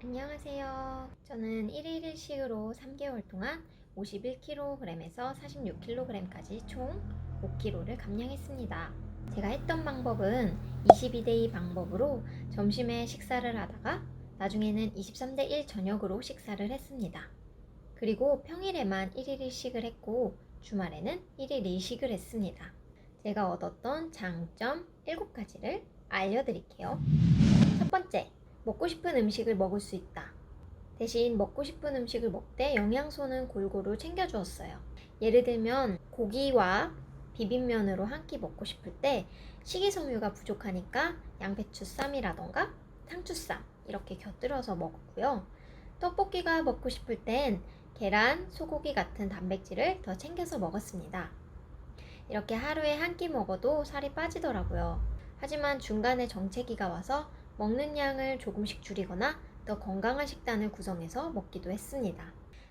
안녕하세요. 저는 1일 1식으로 3개월 동안 51kg에서 46kg까지 총 5kg를 감량했습니다. 제가 했던 방법은 22대2 방법으로 점심에 식사를 하다가 나중에는 23대1 저녁으로 식사를 했습니다. 그리고 평일에만 1일 1식을 했고 주말에는 1일 2식을 했습니다. 제가 얻었던 장점 7가지를 알려드릴게요. 첫 번째, 먹고 싶은 음식을 먹을 수 있다. 대신 먹고 싶은 음식을 먹되 영양소는 골고루 챙겨주었어요. 예를 들면 고기와 비빔면으로 한 끼 먹고 싶을 때 식이섬유가 부족하니까 양배추 쌈이라던가 상추쌈 이렇게 곁들여서 먹었고요. 떡볶이가 먹고 싶을 땐 계란, 소고기 같은 단백질을 더 챙겨서 먹었습니다. 이렇게 하루에 한 끼 먹어도 살이 빠지더라고요. 하지만 중간에 정체기가 와서 먹는 양을 조금씩 줄이거나 더 건강한 식단을 구성해서 먹기도 했습니다.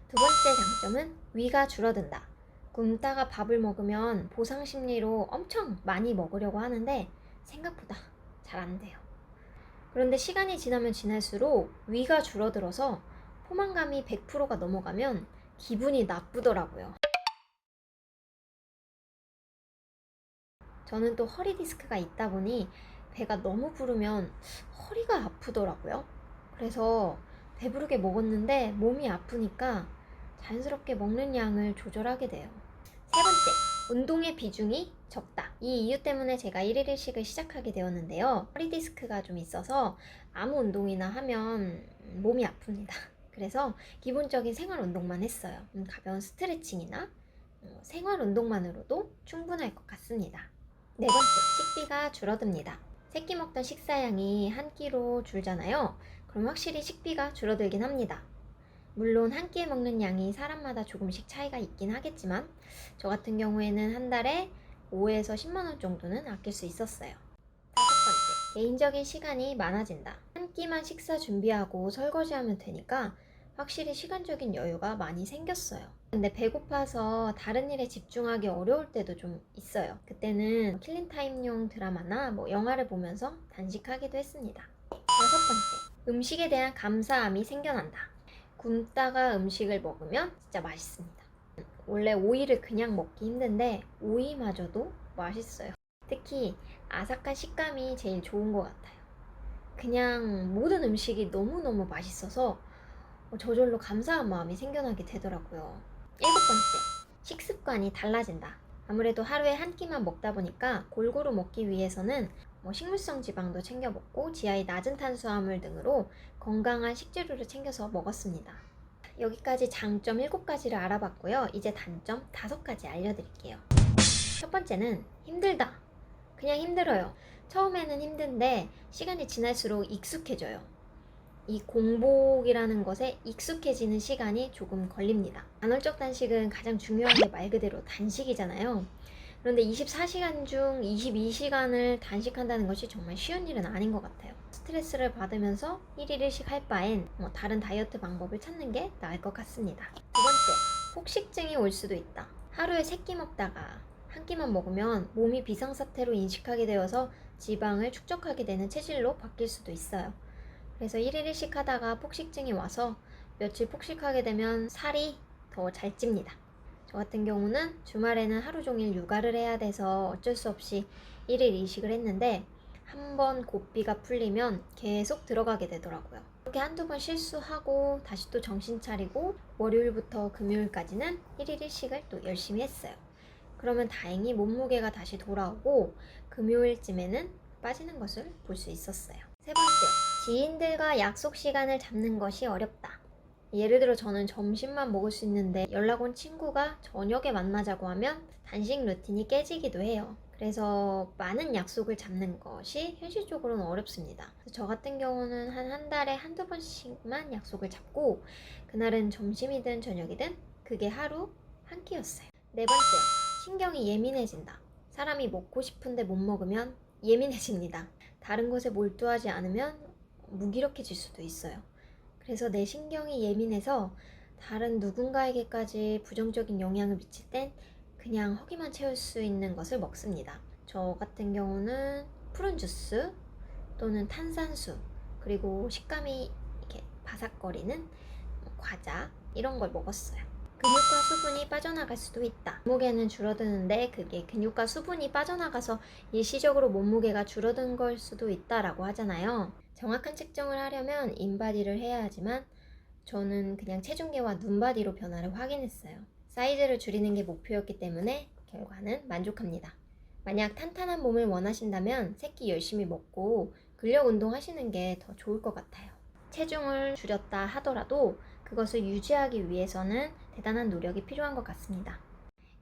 두 번째 장점은 위가 줄어든다. 굶다가 밥을 먹으면 보상 심리로 엄청 많이 먹으려고 하는데 생각보다 잘 안 돼요. 그런데 시간이 지나면 지날수록 위가 줄어들어서 포만감이 100%가 넘어가면 기분이 나쁘더라고요. 저는 또 허리 디스크가 있다 보니 배가 너무 부르면 허리가 아프더라고요. 그래서 배부르게 먹었는데 몸이 아프니까 자연스럽게 먹는 양을 조절하게 돼요. 세 번째, 운동의 비중이 적다. 이 이유 때문에 제가 1일 1식을 시작하게 되었는데요. 허리 디스크가 좀 있어서 아무 운동이나 하면 몸이 아픕니다. 그래서 기본적인 생활 운동만 했어요. 가벼운 스트레칭이나 생활 운동만으로도 충분할 것 같습니다. 네 번째, 식비가 줄어듭니다. 세끼 먹던 식사량이 한 끼로 줄잖아요. 그럼 확실히 식비가 줄어들긴 합니다. 물론 한 끼에 먹는 양이 사람마다 조금씩 차이가 있긴 하겠지만 저 같은 경우에는 한 달에 5에서 10만원 정도는 아낄 수 있었어요. 다섯 번째, 개인적인 시간이 많아진다. 한 끼만 식사 준비하고 설거지하면 되니까 확실히 시간적인 여유가 많이 생겼어요. 근데 배고파서 다른 일에 집중하기 어려울 때도 좀 있어요. 그때는 킬링타임용 드라마나 영화를 보면서 단식하기도 했습니다. 여섯 번째, 음식에 대한 감사함이 생겨난다. 굶다가 음식을 먹으면 진짜 맛있습니다. 원래 오이를 그냥 먹기 힘든데 오이마저도 맛있어요. 특히 아삭한 식감이 제일 좋은 것 같아요. 그냥 모든 음식이 너무너무 맛있어서 저절로 감사한 마음이 생겨나게 되더라고요. 일곱 번째, 식습관이 달라진다. 아무래도 하루에 한 끼만 먹다 보니까 골고루 먹기 위해서는 식물성 지방도 챙겨 먹고 GI 낮은 탄수화물 등으로 건강한 식재료를 챙겨서 먹었습니다. 여기까지 장점 7가지를 알아봤고요. 이제 단점 5가지 알려드릴게요. 첫 번째는 힘들다. 그냥 힘들어요. 처음에는 힘든데 시간이 지날수록 익숙해져요. 이 공복이라는 것에 익숙해지는 시간이 조금 걸립니다. 간헐적 단식은 가장 중요한 게 말 그대로 단식이잖아요. 그런데 24시간 중 22시간을 단식한다는 것이 정말 쉬운 일은 아닌 것 같아요. 스트레스를 받으면서 1일 1식 할 바엔 다른 다이어트 방법을 찾는 게 나을 것 같습니다. 두 번째, 폭식증이 올 수도 있다. 하루에 3끼 먹다가 한 끼만 먹으면 몸이 비상사태로 인식하게 되어서 지방을 축적하게 되는 체질로 바뀔 수도 있어요. 그래서 1일 1식 하다가 폭식증이 와서 며칠 폭식하게 되면 살이 더 잘 찝니다. 저 같은 경우는 주말에는 하루 종일 육아를 해야 돼서 어쩔 수 없이 1일 2식을 했는데 한번 고삐가 풀리면 계속 들어가게 되더라고요. 이렇게 한두 번 실수하고 다시 또 정신 차리고 월요일부터 금요일까지는 1일 1식을 또 열심히 했어요. 그러면 다행히 몸무게가 다시 돌아오고 금요일쯤에는 빠지는 것을 볼 수 있었어요. 세 번째, 지인들과 약속 시간을 잡는 것이 어렵다. 예를 들어 저는 점심만 먹을 수 있는데 연락 온 친구가 저녁에 만나자고 하면 단식 루틴이 깨지기도 해요. 그래서 많은 약속을 잡는 것이 현실적으로는 어렵습니다. 저 같은 경우는 한 달에 한두 번씩만 약속을 잡고 그날은 점심이든 저녁이든 그게 하루 한 끼였어요. 네 번째, 신경이 예민해진다. 사람이 먹고 싶은데 못 먹으면 예민해집니다. 다른 것에 몰두하지 않으면 무기력해질 수도 있어요. 그래서 내 신경이 예민해서 다른 누군가에게까지 부정적인 영향을 미칠 땐 그냥 허기만 채울 수 있는 것을 먹습니다. 저 같은 경우는 푸른 주스 또는 탄산수, 그리고 식감이 이렇게 바삭거리는 과자 이런 걸 먹었어요. 근육과 수분이 빠져나갈 수도 있다. 몸무게는 줄어드는데 그게 근육과 수분이 빠져나가서 일시적으로 몸무게가 줄어든 걸 수도 있다라고 하잖아요. 정확한 측정을 하려면 인바디를 해야 하지만 저는 그냥 체중계와 눈바디로 변화를 확인했어요. 사이즈를 줄이는 게 목표였기 때문에 결과는 만족합니다. 만약 탄탄한 몸을 원하신다면 새끼 열심히 먹고 근력 운동 하시는 게 더 좋을 것 같아요. 체중을 줄였다 하더라도 그것을 유지하기 위해서는 대단한 노력이 필요한 것 같습니다.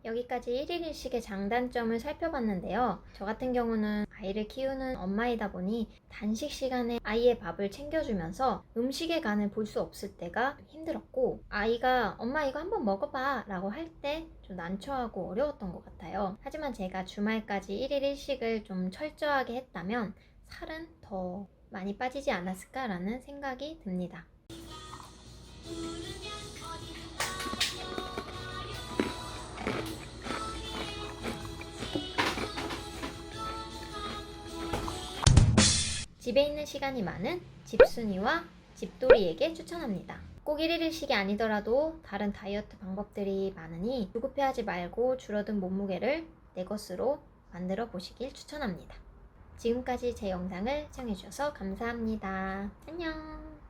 여기까지 1일 1식의 장단점을 살펴봤는데요. 저 같은 경우는 아이를 키우는 엄마이다 보니 단식 시간에 아이의 밥을 챙겨주면서 음식의 간을 볼 수 없을 때가 힘들었고, 아이가 엄마 이거 한번 먹어봐 라고 할 때 좀 난처하고 어려웠던 것 같아요. 하지만 제가 주말까지 1일 1식을 좀 철저하게 했다면 살은 더 많이 빠지지 않았을까라는 생각이 듭니다. 집에 있는 시간이 많은 집순이와 집돌이에게 추천합니다. 꼭 1일 1식이 아니더라도 다른 다이어트 방법들이 많으니 조급해하지 말고 줄어든 몸무게를 내 것으로 만들어 보시길 추천합니다. 지금까지 제 영상을 시청해주셔서 감사합니다. 안녕.